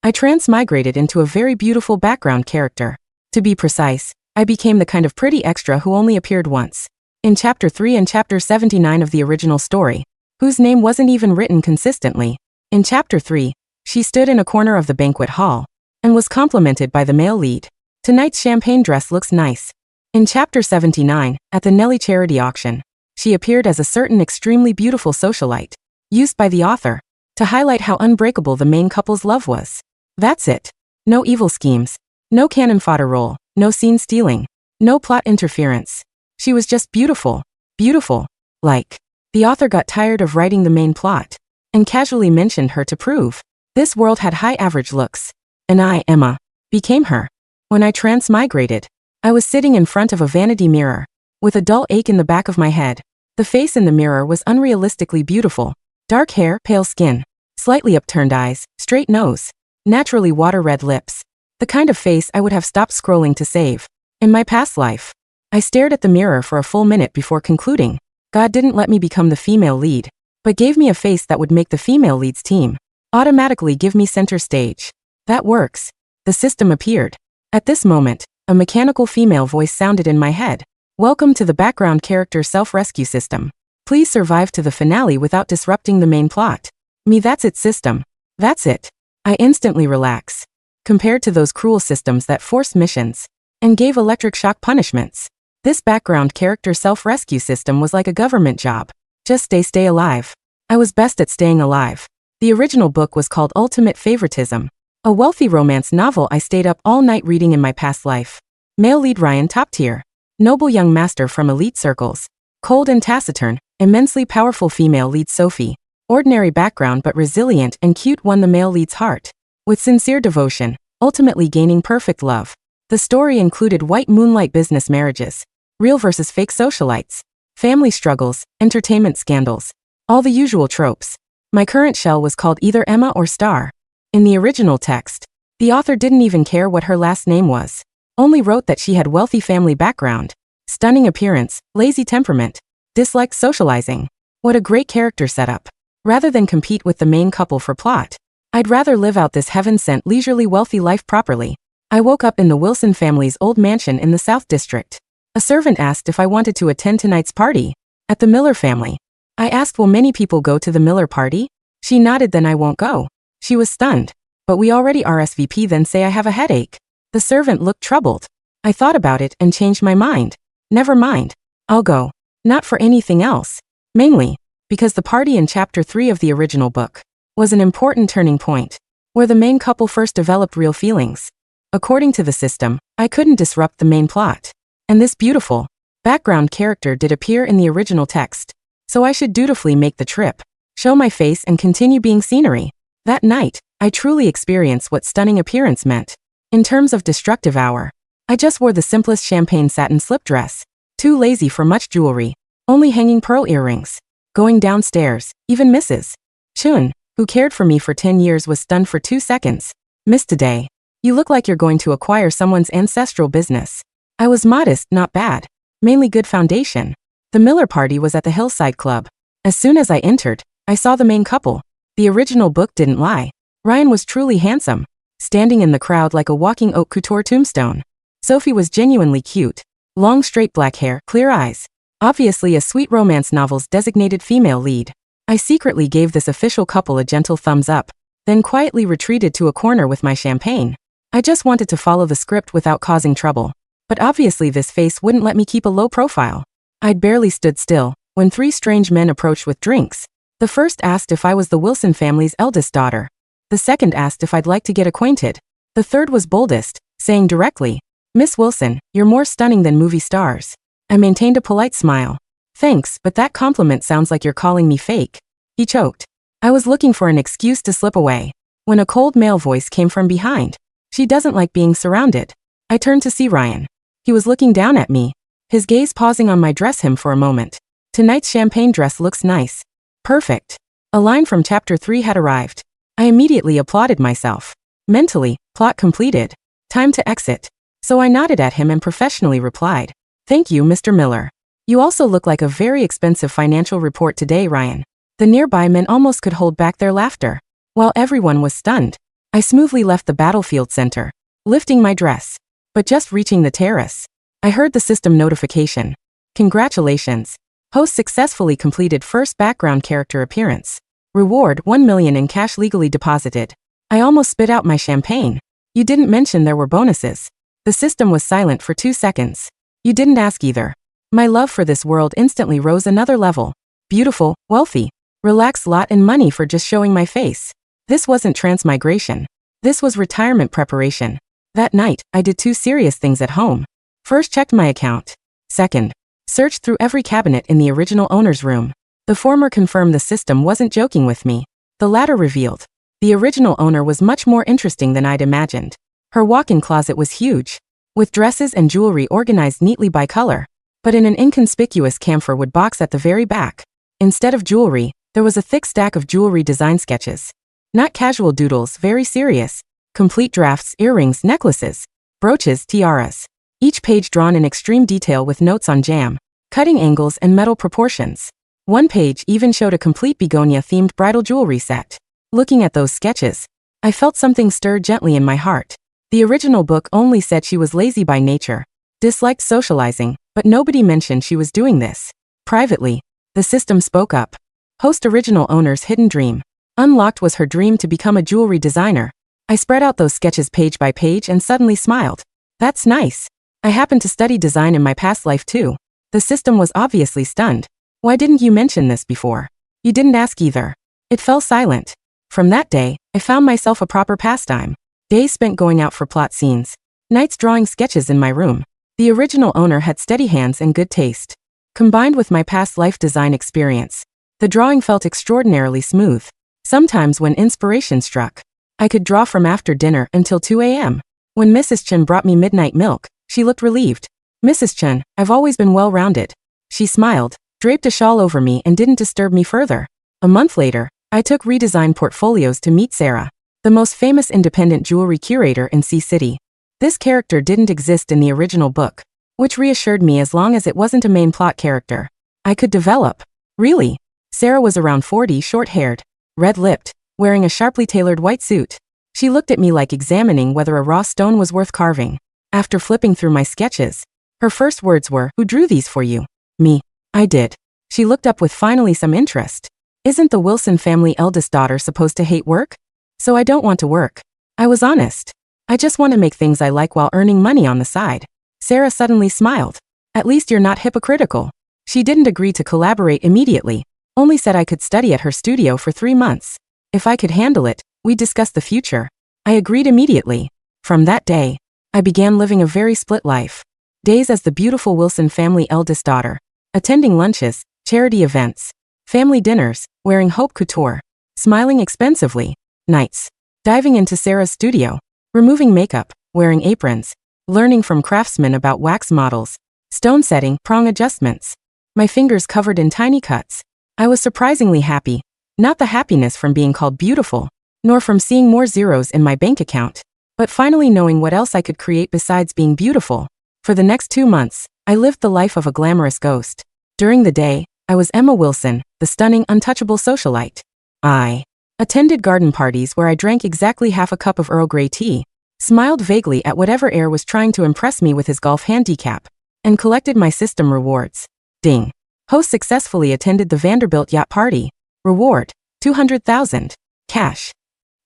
I transmigrated into a very beautiful background character. To be precise, I became the kind of pretty extra who only appeared once. In Chapter 3 and Chapter 79 of the original story, whose name wasn't even written consistently. In Chapter 3, she stood in a corner of the banquet hall and was complimented by the male lead. Tonight's champagne dress looks nice. In Chapter 79, at the Nelly charity auction, she appeared as a certain extremely beautiful socialite, used by the author to highlight how unbreakable the main couple's love was. That's it. No evil schemes, no cannon fodder role, no scene stealing, no plot interference. She was just beautiful. Beautiful. Like, the author got tired of writing the main plot and casually mentioned her to prove this world had high average looks. And I, Emma, became her. When I transmigrated, I was sitting in front of a vanity mirror with a dull ache in the back of my head. The face in the mirror was unrealistically beautiful. Dark hair, pale skin, slightly upturned eyes, straight nose, naturally water-red lips. The kind of face I would have stopped scrolling to save. In my past life, I stared at the mirror for a full minute before concluding. God didn't let me become the female lead, but gave me a face that would make the female lead's team automatically give me center stage. That works. The system appeared. At this moment, a mechanical female voice sounded in my head. Welcome to the background character self-rescue system. Please survive to the finale without disrupting the main plot. Me, that's it system. That's it. I instantly relax. Compared to those cruel systems that forced missions and gave electric shock punishments, this background character self-rescue system was like a government job. Just stay alive. I was best at staying alive. The original book was called Ultimate Favoritism, a wealthy romance novel I stayed up all night reading in my past life. Male lead Ryan, top tier. Noble young master from elite circles. Cold and taciturn, immensely powerful female lead Sophie. Ordinary background but resilient and cute, won the male lead's heart with sincere devotion, ultimately gaining perfect love. The story included white moonlight business marriages, real versus fake socialites, family struggles, entertainment scandals, all the usual tropes. My current shell was called either Emma or Star. In the original text, the author didn't even care what her last name was, only wrote that she had wealthy family background, stunning appearance, lazy temperament, disliked socializing. What a great character setup. Rather than compete with the main couple for plot, I'd rather live out this heaven-sent leisurely wealthy life properly. I woke up in the Wilson family's old mansion in the South District. A servant asked if I wanted to attend tonight's party at the Miller family. I asked, will many people go to the Miller party? She nodded, then I won't go. She was stunned. But we already RSVP, then say I have a headache. The servant looked troubled. I thought about it and changed my mind. Never mind. I'll go. Not for anything else. Mainly because the party in Chapter 3 of the original book was an important turning point, where the main couple first developed real feelings. According to the system, I couldn't disrupt the main plot. And this beautiful background character did appear in the original text. So I should dutifully make the trip, show my face and continue being scenery. That night, I truly experienced what stunning appearance meant. In terms of destructive hour, I just wore the simplest champagne satin slip dress. Too lazy for much jewelry, only hanging pearl earrings. Going downstairs, even Mrs. Chun, who cared for me for 10 years, was stunned for 2 seconds. Miss, today, you look like you're going to acquire someone's ancestral business. I was modest, not bad. Mainly good foundation. The Miller party was at the Hillside Club. As soon as I entered, I saw the main couple. The original book didn't lie. Ryan was truly handsome, standing in the crowd like a walking haute couture tombstone. Sophie was genuinely cute. Long straight black hair, clear eyes. Obviously a sweet romance novel's designated female lead. I secretly gave this official couple a gentle thumbs up, then quietly retreated to a corner with my champagne. I just wanted to follow the script without causing trouble. But obviously this face wouldn't let me keep a low profile. I'd barely stood still when 3 strange men approached with drinks. The first asked if I was the Wilson family's eldest daughter. The second asked if I'd like to get acquainted. The third was boldest, saying directly, Miss Wilson, you're more stunning than movie stars. I maintained a polite smile. Thanks, but that compliment sounds like you're calling me fake. He choked. I was looking for an excuse to slip away when a cold male voice came from behind. She doesn't like being surrounded. I turned to see Ryan. He was looking down at me, his gaze pausing on my dress hem for a moment. Tonight's champagne dress looks nice. Perfect. A line from Chapter 3 had arrived. I immediately applauded myself. Mentally, plot completed. Time to exit. So I nodded at him and professionally replied, Thank you, Mr. Miller. You also look like a very expensive financial report today, Ryan. The nearby men almost could hold back their laughter, while everyone was stunned. I smoothly left the battlefield center, lifting my dress. But just reaching the terrace, I heard the system notification. Congratulations. Host successfully completed first background character appearance. Reward 1 million in cash legally deposited. I almost spit out my champagne. You didn't mention there were bonuses. The system was silent for 2 seconds. You didn't ask either. My love for this world instantly rose another level. Beautiful, wealthy, relaxed lot and money for just showing my face. This wasn't transmigration. This was retirement preparation. That night, I did 2 serious things at home. First, checked my account. Second, searched through every cabinet in the original owner's room. The former confirmed the system wasn't joking with me. The latter revealed the original owner was much more interesting than I'd imagined. Her walk-in closet was huge, with dresses and jewelry organized neatly by color, but in an inconspicuous camphor wood box at the very back. Instead of jewelry, there was a thick stack of jewelry design sketches. Not casual doodles, very serious. Complete drafts, earrings, necklaces, brooches, tiaras. Each page drawn in extreme detail with notes on jam, cutting angles and metal proportions. One page even showed a complete begonia-themed bridal jewelry set. Looking at those sketches, I felt something stir gently in my heart. The original book only said she was lazy by nature, disliked socializing, but nobody mentioned she was doing this. Privately, the system spoke up. Host original owner's hidden dream. Unlocked was her dream to become a jewelry designer. I spread out those sketches page by page and suddenly smiled. That's nice. I happened to study design in my past life too. The system was obviously stunned. Why didn't you mention this before? You didn't ask either. It fell silent. From that day, I found myself a proper pastime. Days spent going out for plot scenes. Nights drawing sketches in my room. The original owner had steady hands and good taste. Combined with my past life design experience, the drawing felt extraordinarily smooth. Sometimes when inspiration struck, I could draw from after dinner until 2 a.m. When Mrs. Chen brought me midnight milk, she looked relieved. Mrs. Chen, I've always been well-rounded. She smiled, draped a shawl over me and didn't disturb me further. A month later, I took redesigned portfolios to meet Sarah, the most famous independent jewelry curator in Sea City. This character didn't exist in the original book, which reassured me as long as it wasn't a main plot character, I could develop. Really? Sarah was around 40, short-haired, red-lipped, wearing a sharply tailored white suit. She looked at me like examining whether a raw stone was worth carving. After flipping through my sketches, her first words were, "Who drew these for you?" "Me." "I did." She looked up with finally some interest. "Isn't the Wilson family eldest daughter supposed to hate work?" "So I don't want to work." I was honest. "I just want to make things I like while earning money on the side." Sarah suddenly smiled. "At least you're not hypocritical." She didn't agree to collaborate immediately, only said I could study at her studio for 3 months. If I could handle it, we discussed the future. I agreed immediately. From that day, I began living a very split life. Days as the beautiful Wilson family eldest daughter, attending lunches, charity events, family dinners, wearing haute couture, smiling expensively. Nights, diving into Sarah's studio, removing makeup, wearing aprons, learning from craftsmen about wax models, stone setting, prong adjustments. My fingers covered in tiny cuts. I was surprisingly happy. Not the happiness from being called beautiful, nor from seeing more zeros in my bank account, but finally knowing what else I could create besides being beautiful. For the next 2 months, I lived the life of a glamorous ghost. During the day, I was Emma Wilson, the stunning, untouchable socialite. I attended garden parties where I drank exactly half a cup of Earl Grey tea, smiled vaguely at whatever heir was trying to impress me with his golf handicap, and collected my system rewards. Ding. Host successfully attended the Vanderbilt yacht party. Reward, 200,000. Cash.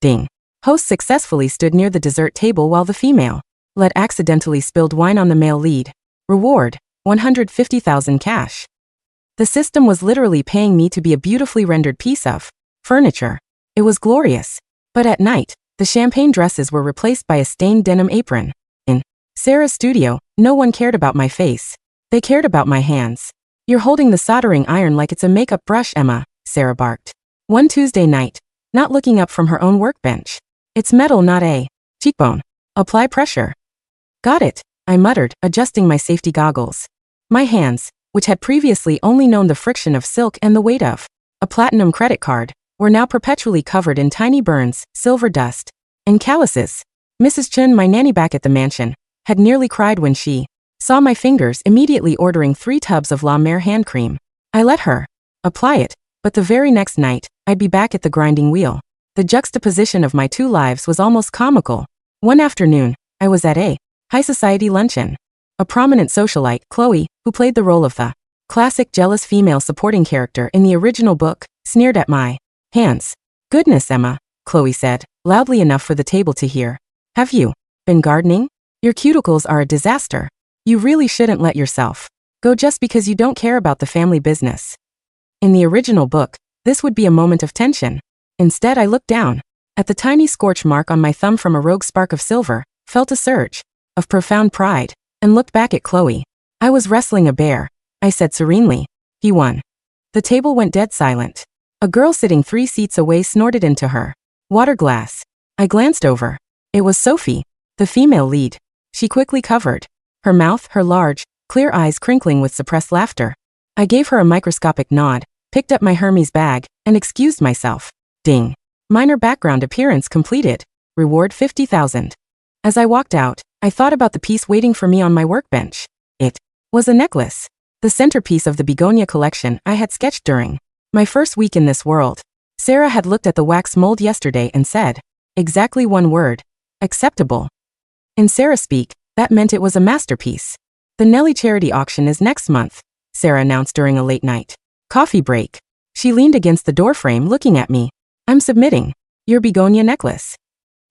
Ding. Host successfully stood near the dessert table while the female lead accidentally spilled wine on the male lead. Reward, 150,000 cash. The system was literally paying me to be a beautifully rendered piece of furniture. It was glorious. But at night, the champagne dresses were replaced by a stained denim apron. In Sarah's studio, no one cared about my face. They cared about my hands. "You're holding the soldering iron like it's a makeup brush, Emma," Sarah barked. One Tuesday night, not looking up from her own workbench. "It's metal, not a cheekbone. Apply pressure." "Got it," I muttered, adjusting my safety goggles. My hands, which had previously only known the friction of silk and the weight of a platinum credit card, were now perpetually covered in tiny burns, silver dust, and calluses. Mrs. Chen, my nanny back at the mansion, had nearly cried when she saw my fingers, immediately ordering 3 tubs of La Mer hand cream. I let her apply it, but the very next night, I'd be back at the grinding wheel. The juxtaposition of my two lives was almost comical. One afternoon, I was at a high society luncheon. A prominent socialite, Chloe, who played the role of the classic jealous female supporting character in the original book, sneered at my hands. "Goodness, Emma," Chloe said, loudly enough for the table to hear. "Have you been gardening? Your cuticles are a disaster. You really shouldn't let yourself go just because you don't care about the family business." In the original book, this would be a moment of tension. Instead, I looked down at the tiny scorch mark on my thumb from a rogue spark of silver, felt a surge of profound pride, and looked back at Chloe. "I was wrestling a bear," I said serenely. "He won." The table went dead silent. A girl sitting 3 seats away snorted into her water glass. I glanced over. It was Sophie, the female lead. She quickly covered her mouth, her large, clear eyes crinkling with suppressed laughter. I gave her a microscopic nod, picked up my Hermes bag, and excused myself. Ding. Minor background appearance completed. Reward 50,000. As I walked out, I thought about the piece waiting for me on my workbench. It was a necklace. The centerpiece of the begonia collection I had sketched during my first week in this world. Sarah had looked at the wax mold yesterday and said, exactly one word: acceptable. In Sarah speak, that meant it was a masterpiece. The Nelly charity auction is next month, Sarah announced during a late night coffee break. She leaned against the doorframe looking at me. "I'm submitting your begonia necklace."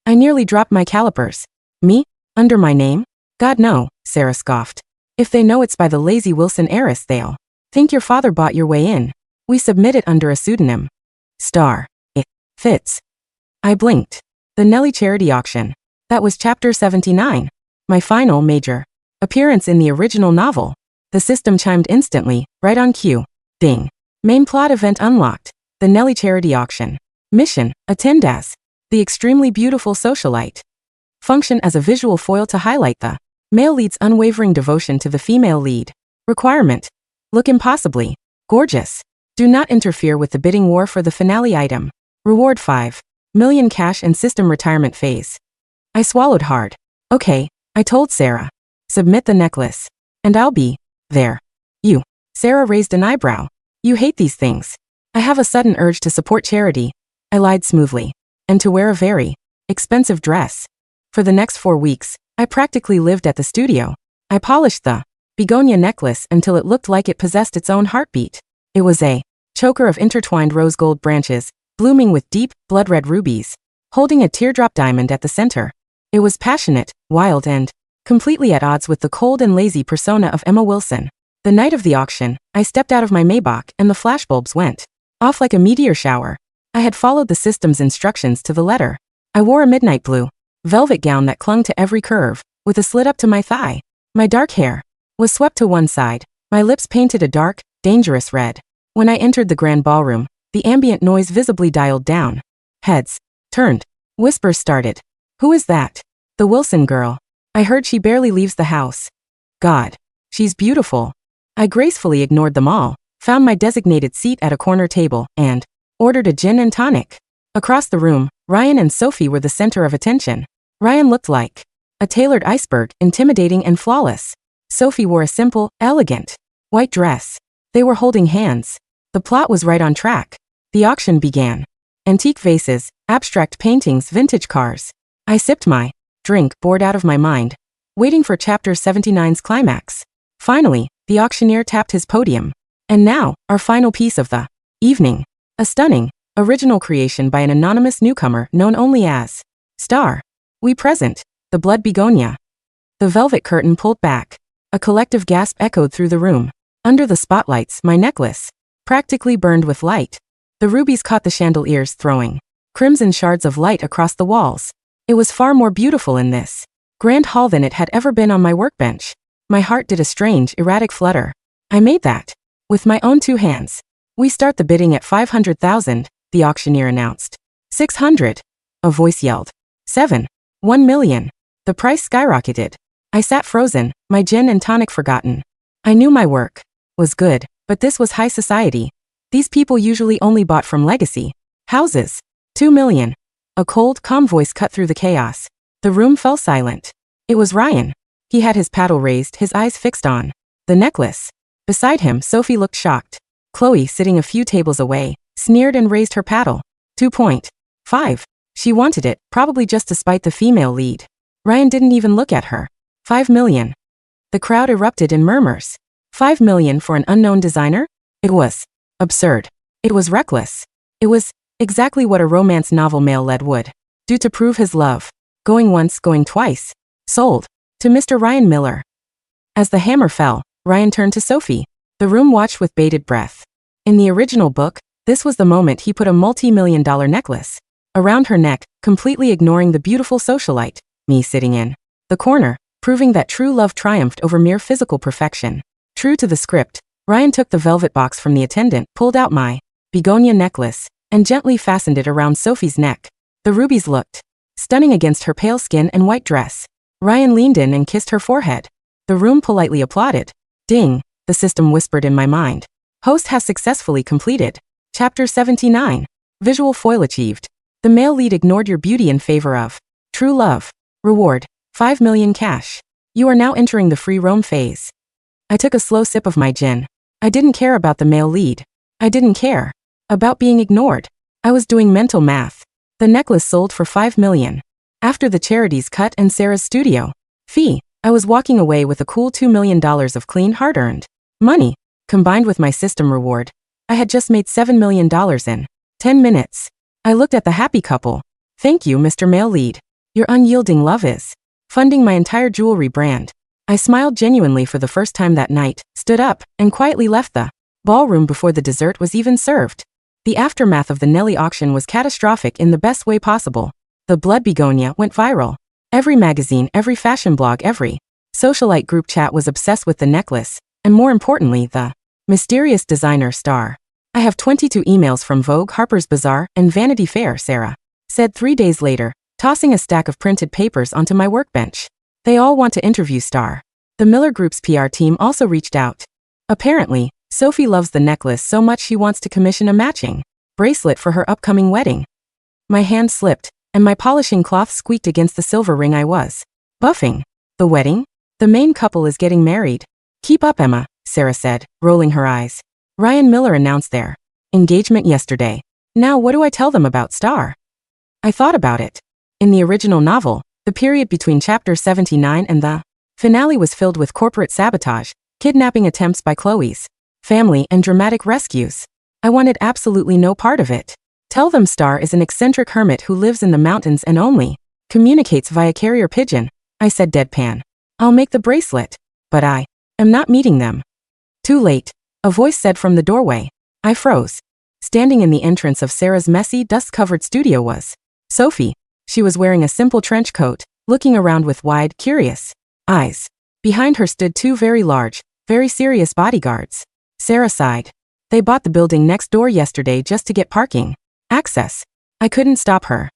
I nearly dropped my calipers. "Me? Under my name?" "God no," Sarah scoffed. "If they know it's by the lazy Wilson heiress, they'll think your father bought your way in. We submit it under a pseudonym. Star. It fits." I blinked. The Nelly charity auction. That was chapter 79. My final major appearance in the original novel. The system chimed instantly, right on cue. Ding. Main plot event unlocked. The Nelly charity auction. Mission: attend as the extremely beautiful socialite. Function as a visual foil to highlight the male lead's unwavering devotion to the female lead. Requirement: look impossibly gorgeous. Do not interfere with the bidding war for the finale item. Reward 5 million cash and system retirement phase. I swallowed hard. "Okay," I told Sarah. "Submit the necklace. And I'll be there." "You?" Sarah raised an eyebrow. "You hate these things." "I have a sudden urge to support charity," I lied smoothly. "And to wear a very expensive dress." For the next 4 weeks, I practically lived at the studio. I polished the begonia necklace until it looked like it possessed its own heartbeat. It was a choker of intertwined rose gold branches, blooming with deep, blood-red rubies, holding a teardrop diamond at the center. It was passionate, wild, and completely at odds with the cold and lazy persona of Emma Wilson. The night of the auction, I stepped out of my Maybach and the flashbulbs went off like a meteor shower. I had followed the system's instructions to the letter. I wore a midnight blue velvet gown that clung to every curve, with a slit up to my thigh. My dark hair was swept to one side, my lips painted a dark, dangerous red. When I entered the grand ballroom, the ambient noise visibly dialed down. Heads turned. Whispers started. "Who is that?" "The Wilson girl. I heard she barely leaves the house." "God. She's beautiful." I gracefully ignored them all, found my designated seat at a corner table, and ordered a gin and tonic. Across the room, Ryan and Sophie were the center of attention. Ryan looked like a tailored iceberg, intimidating and flawless. Sophie wore a simple, elegant, white dress. They were holding hands. The plot was right on track. The auction began. Antique vases, abstract paintings, vintage cars. I sipped my drink, bored out of my mind, waiting for chapter 79's climax. Finally, the auctioneer tapped his podium. And now, our final piece of the evening. A stunning, original creation by an anonymous newcomer known only as Star. We present the blood begonia. The velvet curtain pulled back. A collective gasp echoed through the room. Under the spotlights, my necklace practically burned with light. The rubies caught the chandeliers, throwing crimson shards of light across the walls. It was far more beautiful in this grand hall than it had ever been on my workbench. My heart did a strange, erratic flutter. I made that with my own 2 hands. "We start the bidding at 500,000, the auctioneer announced. 600, a voice yelled. 7, 1 million. The price skyrocketed. I sat frozen, my gin and tonic forgotten. I knew my work was good, but this was high society. These people usually only bought from legacy houses. 2 million. A cold, calm voice cut through the chaos. The room fell silent. It was Ryan. He had his paddle raised, his eyes fixed on the necklace. Beside him, Sophie looked shocked. Chloe, sitting a few tables away, sneered and raised her paddle. 2.5 5. She wanted it, probably just to spite the female lead. Ryan didn't even look at her. 5 million. The crowd erupted in murmurs. 5 million for an unknown designer? It was absurd. It was reckless. It was exactly what a romance novel male-led would do to prove his love. Going once, going twice. Sold. To Mr. Ryan Miller. As the hammer fell, Ryan turned to Sophie. The room watched with bated breath. In the original book, this was the moment he put a multi-million-dollar necklace around her neck, completely ignoring the beautiful socialite, me sitting in the corner, proving that true love triumphed over mere physical perfection. True to the script, Ryan took the velvet box from the attendant, pulled out my begonia necklace, and gently fastened it around Sophie's neck. The rubies looked stunning against her pale skin and white dress. Ryan leaned in and kissed her forehead. The room politely applauded. Ding, the system whispered in my mind. Host has successfully completed. Chapter 79. Visual foil achieved. The male lead ignored your beauty in favor of true love. Reward, 5 million cash. You are now entering the free roam phase. I took a slow sip of my gin. I didn't care about the male lead. I didn't care about being ignored. I was doing mental math. The necklace sold for 5 million. After the charities cut and Sarah's studio fee, I was walking away with a cool $2 million of clean, hard-earned money. Combined with my system reward, I had just made $7 million in 10 minutes. I looked at the happy couple. Thank you, Mr. Male Lead. Your unyielding love is funding my entire jewelry brand. I smiled genuinely for the first time that night, stood up, and quietly left the ballroom before the dessert was even served. The aftermath of the Nelly auction was catastrophic in the best way possible. The blood begonia went viral. Every magazine, every fashion blog, every socialite group chat was obsessed with the necklace, and more importantly, the mysterious designer star. I have 22 emails from Vogue, Harper's Bazaar, and Vanity Fair, Sarah said 3 days later, tossing a stack of printed papers onto my workbench. They all want to interview Star. The Miller Group's PR team also reached out. Apparently, Sophie loves the necklace so much she wants to commission a matching bracelet for her upcoming wedding. My hand slipped, and my polishing cloth squeaked against the silver ring I was buffing. The wedding? The main couple is getting married. Keep up, Emma, Sarah said, rolling her eyes. Ryan Miller announced their engagement yesterday. Now what do I tell them about Star? I thought about it. In the original novel, the period between chapter 79 and the finale was filled with corporate sabotage, kidnapping attempts by Chloe's family, and dramatic rescues. I wanted absolutely no part of it. Tell them Star is an eccentric hermit who lives in the mountains and only communicates via carrier pigeon, I said deadpan. I'll make the bracelet, but I am not meeting them. Too late, a voice said from the doorway. I froze. Standing in the entrance of Sarah's messy, dust-covered studio was Sophie. She was wearing a simple trench coat, looking around with wide, curious eyes. Behind her stood 2 very large, very serious bodyguards. Sarah sighed. They bought the building next door yesterday just to get parking access. I couldn't stop her.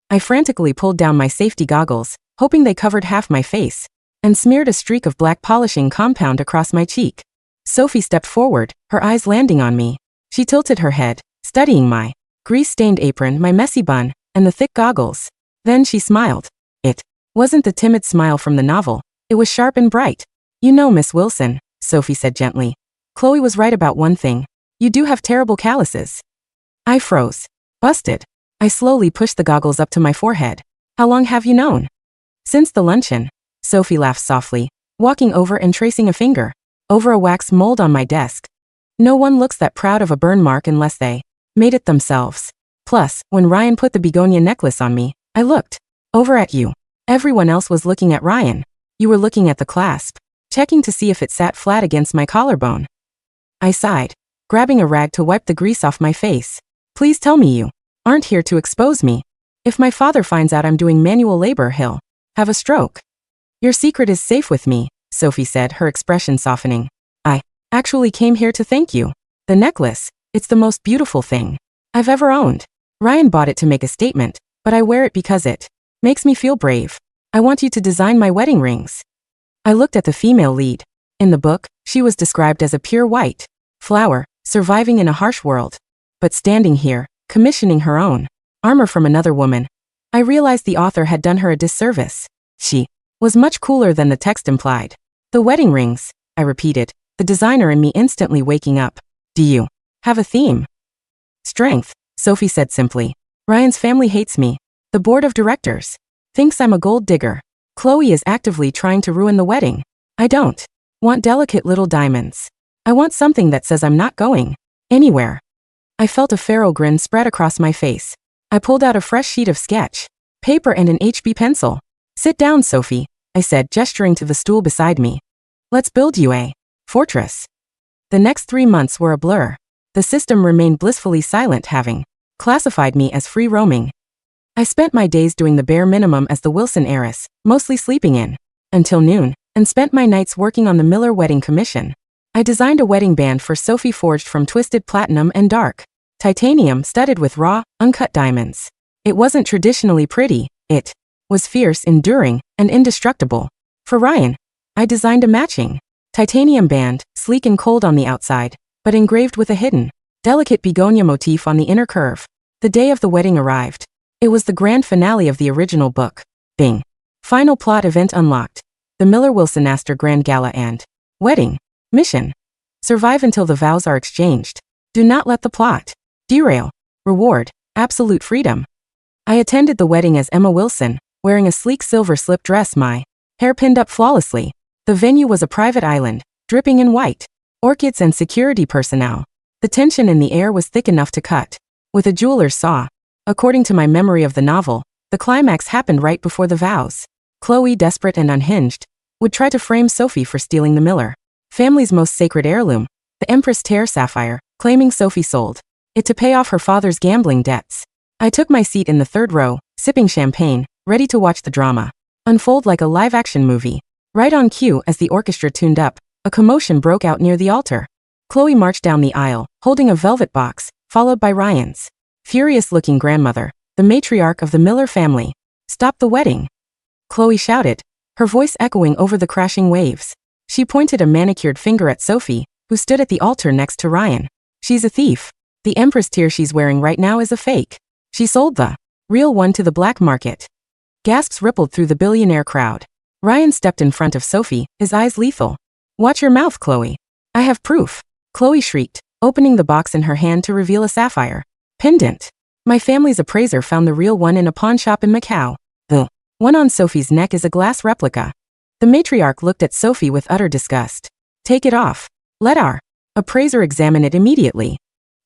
I frantically pulled down my safety goggles, hoping they covered half my face, and smeared a streak of black polishing compound across my cheek. Sophie stepped forward, her eyes landing on me. She tilted her head, studying my grease-stained apron, my messy bun, and the thick goggles. Then she smiled. It wasn't the timid smile from the novel. It was sharp and bright. You know, Miss Wilson, Sophie said gently. Chloe was right about one thing. You do have terrible calluses. I froze. Busted. I slowly pushed the goggles up to my forehead. How long have you known? Since the luncheon. Sophie laughed softly, walking over and tracing a finger over a wax mold on my desk. No one looks that proud of a burn mark unless they made it themselves. Plus, when Ryan put the begonia necklace on me, I looked over at you. Everyone else was looking at Ryan. You were looking at the clasp, checking to see if it sat flat against my collarbone. I sighed, grabbing a rag to wipe the grease off my face. Please tell me you aren't here to expose me. If my father finds out I'm doing manual labor, he'll have a stroke. Your secret is safe with me, Sophie said, her expression softening. I actually came here to thank you. The necklace, it's the most beautiful thing I've ever owned. Ryan bought it to make a statement, but I wear it because it makes me feel brave. I want you to design my wedding rings. I looked at the female lead. In the book, she was described as a pure white flower, surviving in a harsh world. But standing here, commissioning her own armor from another woman, I realized the author had done her a disservice. She was much cooler than the text implied. The wedding rings, I repeated, the designer in me instantly waking up. Do you have a theme? Strength, Sophie said simply. Ryan's family hates me. The board of directors thinks I'm a gold digger. Chloe is actively trying to ruin the wedding. I don't want delicate little diamonds. I want something that says I'm not going anywhere. I felt a feral grin spread across my face. I pulled out a fresh sheet of sketch paper and an HB pencil. Sit down, Sophie, I said, gesturing to the stool beside me. Let's build you a fortress. The next 3 months were a blur. The system remained blissfully silent, having classified me as free roaming. I spent my days doing the bare minimum as the Wilson heiress, mostly sleeping in until noon, and spent my nights working on the Miller wedding commission. I designed a wedding band for Sophie forged from twisted platinum and dark titanium studded with raw, uncut diamonds. It wasn't traditionally pretty, it was fierce, enduring, and indestructible. For Ryan, I designed a matching titanium band, sleek and cold on the outside, but engraved with a hidden, delicate begonia motif on the inner curve. The day of the wedding arrived. It was the grand finale of the original book. Bing. Final plot event unlocked. The Miller-Wilson Astor Grand Gala and wedding. Mission. Survive until the vows are exchanged. Do not let the plot derail. Reward. Absolute freedom. I attended the wedding as Emma Wilson, wearing a sleek silver slip dress, my hair pinned up flawlessly. The venue was a private island, dripping in white orchids and security personnel. The tension in the air was thick enough to cut with a jeweler's saw. According to my memory of the novel, the climax happened right before the vows. Chloe, desperate and unhinged, would try to frame Sophie for stealing the Miller family's most sacred heirloom, the Empress Tear sapphire, claiming Sophie sold it to pay off her father's gambling debts. I took my seat in the third row, sipping champagne, ready to watch the drama unfold like a live-action movie. Right on cue, as the orchestra tuned up, a commotion broke out near the altar. Chloe marched down the aisle, holding a velvet box, followed by Ryan's furious-looking grandmother, the matriarch of the Miller family. Stop the wedding! Chloe shouted, her voice echoing over the crashing waves. She pointed a manicured finger at Sophie, who stood at the altar next to Ryan. She's a thief. The Empress tear she's wearing right now is a fake. She sold the real one to the black market. Gasps rippled through the billionaire crowd. Ryan stepped in front of Sophie, his eyes lethal. Watch your mouth, Chloe. I have proof. Chloe shrieked, opening the box in her hand to reveal a sapphire pendant. My family's appraiser found the real one in a pawn shop in Macau. The one on Sophie's neck is a glass replica. The matriarch looked at Sophie with utter disgust. Take it off. Let our appraiser examine it immediately.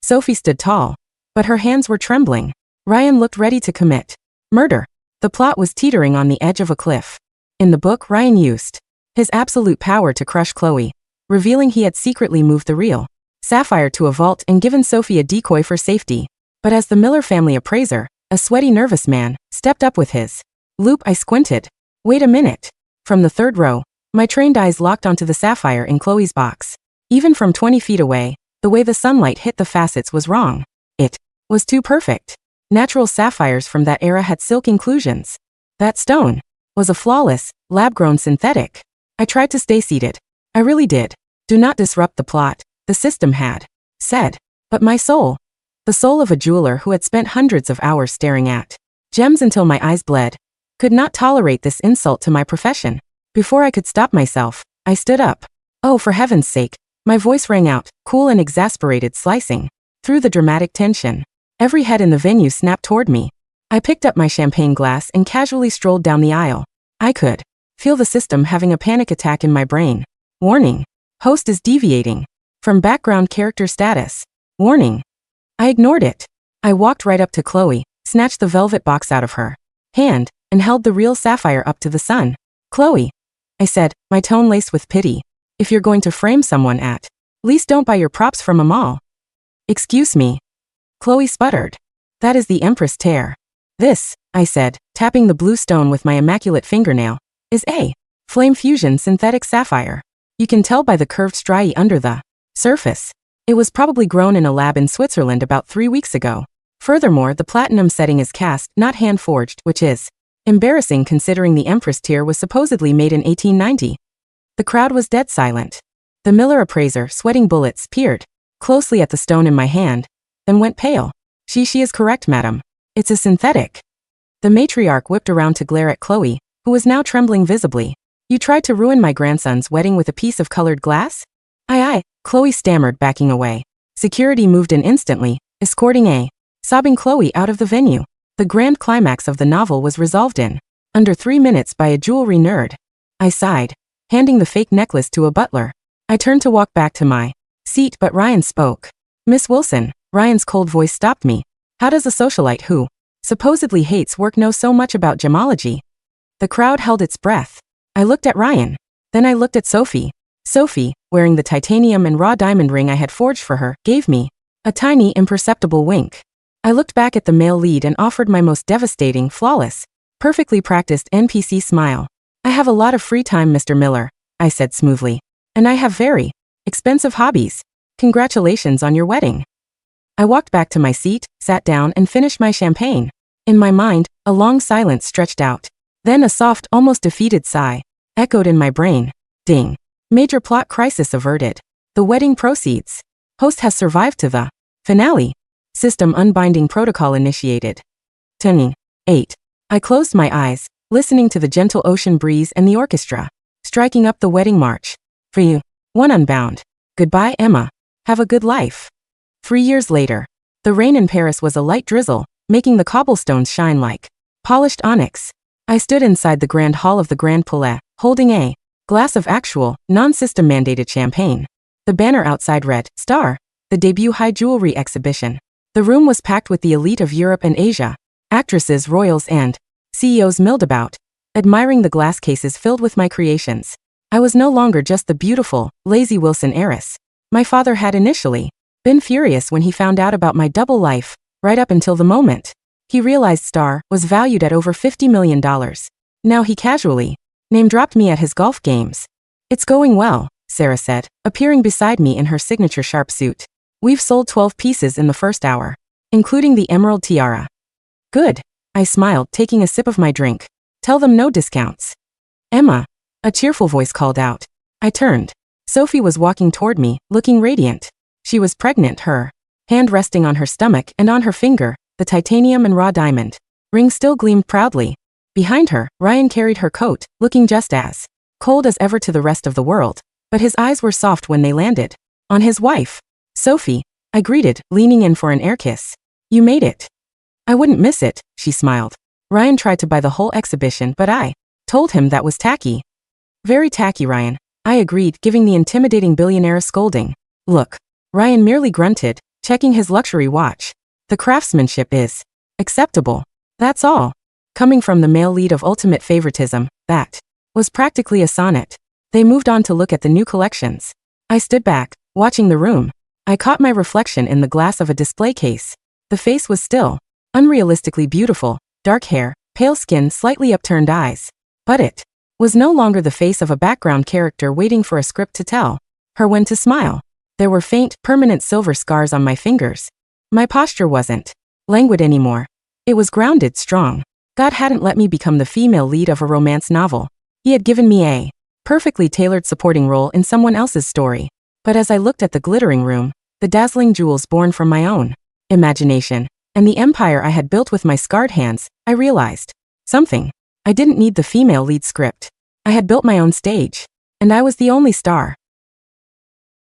Sophie stood tall, but her hands were trembling. Ryan looked ready to commit murder. The plot was teetering on the edge of a cliff. In the book, Ryan used his absolute power to crush Chloe, revealing he had secretly moved the real sapphire to a vault and given Sophie a decoy for safety. But as the Miller family appraiser, a sweaty, nervous man, stepped up with his loop, I squinted. Wait a minute. From the third row, my trained eyes locked onto the sapphire in Chloe's box. Even from 20 feet away, the way the sunlight hit the facets was wrong. It was too perfect. Natural sapphires from that era had silk inclusions. That stone was a flawless, lab-grown synthetic. I tried to stay seated. I really did. Do not disrupt the plot, the system had said. But my soul, the soul of a jeweler who had spent hundreds of hours staring at gems until my eyes bled, could not tolerate this insult to my profession. Before I could stop myself, I stood up. Oh, for heaven's sake. My voice rang out, cool and exasperated, slicing through the dramatic tension. Every head in the venue snapped toward me. I picked up my champagne glass and casually strolled down the aisle. I could feel the system having a panic attack in my brain. Warning. Host is deviating from background character status. Warning. I ignored it. I walked right up to Chloe, snatched the velvet box out of her hand, and held the real sapphire up to the sun. Chloe, I said, my tone laced with pity. If you're going to frame someone, at least don't buy your props from a mall. Excuse me. Chloe sputtered. That is the Empress tear. This, I said, tapping the blue stone with my immaculate fingernail, is a flame fusion synthetic sapphire. You can tell by the curved striae under the surface. It was probably grown in a lab in Switzerland about 3 weeks ago. Furthermore, the platinum setting is cast, not hand-forged, which is embarrassing considering the Empress tear was supposedly made in 1890. The crowd was dead silent. The Miller appraiser, sweating bullets, peered closely at the stone in my hand, then went pale. She is correct, madam. It's a synthetic. The matriarch whipped around to glare at Chloe, who was now trembling visibly. You tried to ruin my grandson's wedding with a piece of colored glass? Aye, Chloe stammered, backing away. Security moved in instantly, escorting a sobbing Chloe out of the venue. The grand climax of the novel was resolved in under 3 minutes by a jewelry nerd. I sighed, handing the fake necklace to a butler. I turned to walk back to my seat, but Ryan spoke. Miss Wilson, Ryan's cold voice stopped me. How does a socialite who supposedly hates work know so much about gemology? The crowd held its breath. I looked at Ryan. Then I looked at Sophie. Sophie, wearing the titanium and raw diamond ring I had forged for her, gave me a tiny, imperceptible wink. I looked back at the male lead and offered my most devastating, flawless, perfectly practiced NPC smile. I have a lot of free time, Mr. Miller, I said smoothly. And I have very expensive hobbies. Congratulations on your wedding. I walked back to my seat, sat down, and finished my champagne. In my mind, a long silence stretched out. Then a soft, almost defeated sigh echoed in my brain. Ding. Major plot crisis averted. The wedding proceeds. Host has survived to the finale. System unbinding protocol initiated. 8. I closed my eyes, listening to the gentle ocean breeze and the orchestra, striking up the wedding march. For you. 1 Unbound. Goodbye, Emma. Have a good life. 3 years later. The rain in Paris was a light drizzle, making the cobblestones shine like polished onyx. I stood inside the grand hall of the Grand Palais, holding a glass of actual, non-system mandated champagne. The banner outside read, Star, the debut high jewelry exhibition. The room was packed with the elite of Europe and Asia. Actresses, royals, and CEOs milled about, admiring the glass cases filled with my creations. I was no longer just the beautiful, lazy Wilson heiress. My father had initially been furious when he found out about my double life, right up until the moment he realized Star was valued at over $50 million. Now he casually name-dropped me at his golf games. It's going well, Sarah said, appearing beside me in her signature sharp suit. We've sold 12 pieces in the first hour, including the emerald tiara. Good. I smiled, taking a sip of my drink. Tell them no discounts. Emma, a cheerful voice called out. I turned. Sophie was walking toward me, looking radiant. She was pregnant, her hand resting on her stomach, and on her finger, the titanium and raw diamond ring still gleamed proudly. Behind her, Ryan carried her coat, looking just as cold as ever to the rest of the world, but his eyes were soft when they landed on his wife. Sophie, I greeted, leaning in for an air kiss. You made it. I wouldn't miss it, she smiled. Ryan tried to buy the whole exhibition, but I told him that was tacky. Very tacky, Ryan, I agreed, giving the intimidating billionaire a scolding look. Ryan merely grunted, checking his luxury watch. The craftsmanship is acceptable. That's all. Coming from the male lead of ultimate favoritism, that was practically a sonnet. They moved on to look at the new collections. I stood back, watching the room. I caught my reflection in the glass of a display case. The face was still unrealistically beautiful, dark hair, pale skin, slightly upturned eyes. But it was no longer the face of a background character waiting for a script to tell her when to smile. There were faint, permanent silver scars on my fingers. My posture wasn't languid anymore. It was grounded, strong. God hadn't let me become the female lead of a romance novel. He had given me a perfectly tailored supporting role in someone else's story. But as I looked at the glittering room, the dazzling jewels born from my own imagination, and the empire I had built with my scarred hands, I realized something. I didn't need the female lead script. I had built my own stage. And I was the only star.